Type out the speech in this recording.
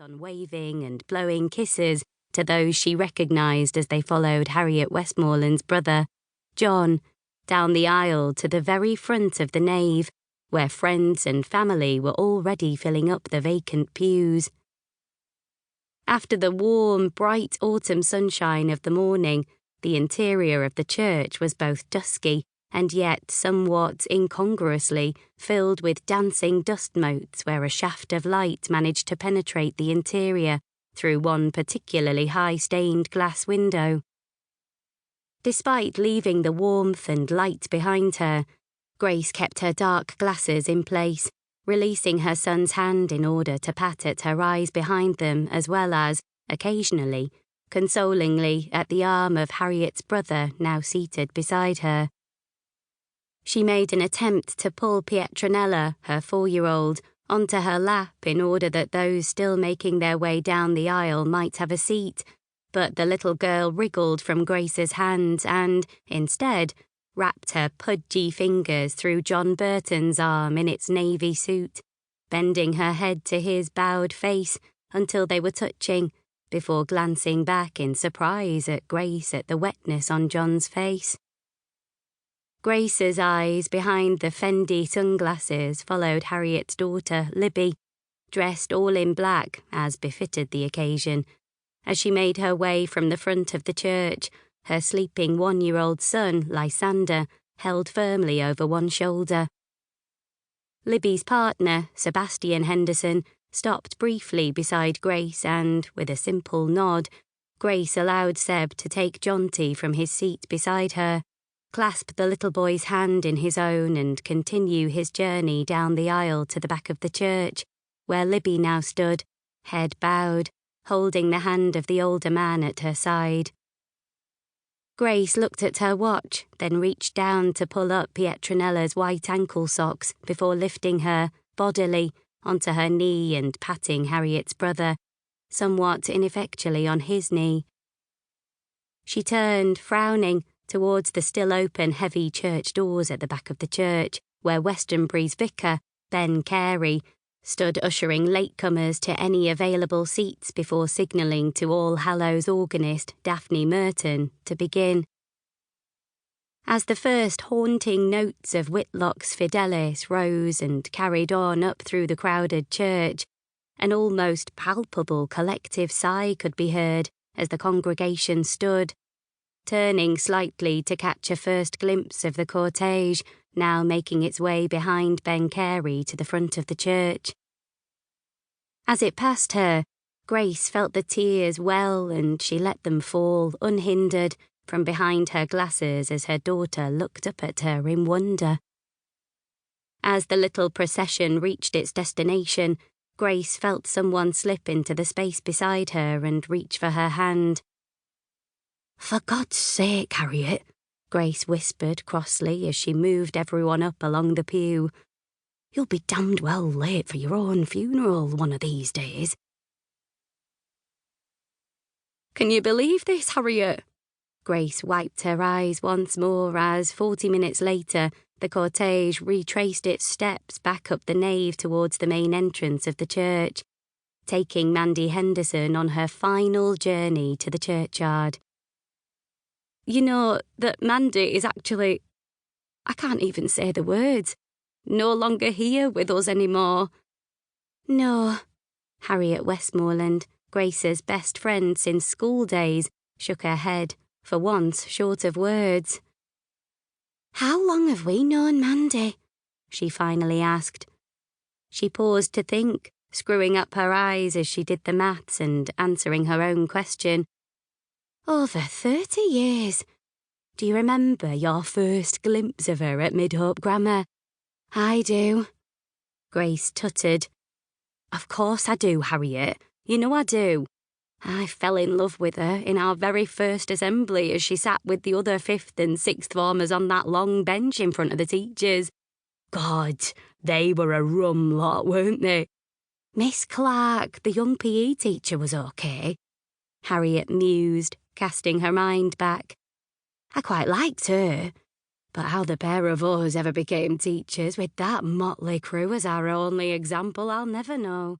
on waving and blowing kisses to those she recognised as they followed Harriet Westmoreland's brother, John, down the aisle to the very front of the nave, where friends and family were already filling up the vacant pews. After the warm, bright autumn sunshine of the morning, the interior of the church was both dusky and yet somewhat incongruously filled with dancing dust motes where a shaft of light managed to penetrate the interior through one particularly high-stained glass window. Despite leaving the warmth and light behind her, Grace kept her dark glasses in place, releasing her son's hand in order to pat at her eyes behind them as well as, occasionally, consolingly at the arm of Harriet's brother now seated beside her. She made an attempt to pull Pietronella, her 4-year-old, onto her lap in order that those still making their way down the aisle might have a seat, but the little girl wriggled from Grace's hands and, instead, wrapped her pudgy fingers through John Burton's arm in its navy suit, bending her head to his bowed face until they were touching, before glancing back in surprise at Grace at the wetness on John's face. Grace's eyes behind the Fendi sunglasses followed Harriet's daughter, Libby, dressed all in black, as befitted the occasion, as she made her way from the front of the church, her sleeping 1-year-old son, Lysander, held firmly over one shoulder. Libby's partner, Sebastian Henderson, stopped briefly beside Grace and, with a simple nod, Grace allowed Seb to take Jonty from his seat beside her, clasp the little boy's hand in his own and continue his journey down the aisle to the back of the church, where Libby now stood, head bowed, holding the hand of the older man at her side. Grace looked at her watch, then reached down to pull up Pietronella's white ankle socks before lifting her, bodily, onto her knee and patting Harriet's brother, somewhat ineffectually on his knee. She turned, frowning, towards the still open heavy church doors at the back of the church, where Westenbury's vicar, Ben Carey, stood ushering latecomers to any available seats before signalling to All Hallows organist Daphne Merton to begin. As the first haunting notes of Whitlock's Fidelis rose and carried on up through the crowded church, an almost palpable collective sigh could be heard as the congregation stood, turning slightly to catch a first glimpse of the cortege now making its way behind Ben Carey to the front of the church. As it passed her, Grace felt the tears well and she let them fall unhindered from behind her glasses as her daughter looked up at her in wonder. As the little procession reached its destination, Grace felt someone slip into the space beside her and reach for her hand. "For God's sake, Harriet," Grace whispered crossly as she moved everyone up along the pew. "You'll be damned well late for your own funeral one of these days." "Can you believe this, Harriet?" Grace wiped her eyes once more as, 40 minutes later, the cortege retraced its steps back up the nave towards the main entrance of the church, taking Mandy Henderson on her final journey to the churchyard. "You know that Mandy is actually, I can't even say the words, no longer here with us anymore." "No," Harriet Westmoreland, Grace's best friend since school days, shook her head, for once short of words. "How long have we known Mandy?" she finally asked. She paused to think, screwing up her eyes as she did the maths and answering her own question. "Over 30 years. Do you remember your first glimpse of her at Mid-Hope Grammar?" "I do." Grace tutted. "Of course I do, Harriet. You know I do. I fell in love with her in our very first assembly as she sat with the other 5th and 6th formers on that long bench in front of the teachers. God, they were a rum lot, weren't they? Miss Clark, the young PE teacher, was okay," Harriet mused, casting her mind back. "I quite liked her. But how the pair of us ever became teachers with that motley crew as our only example, I'll never know."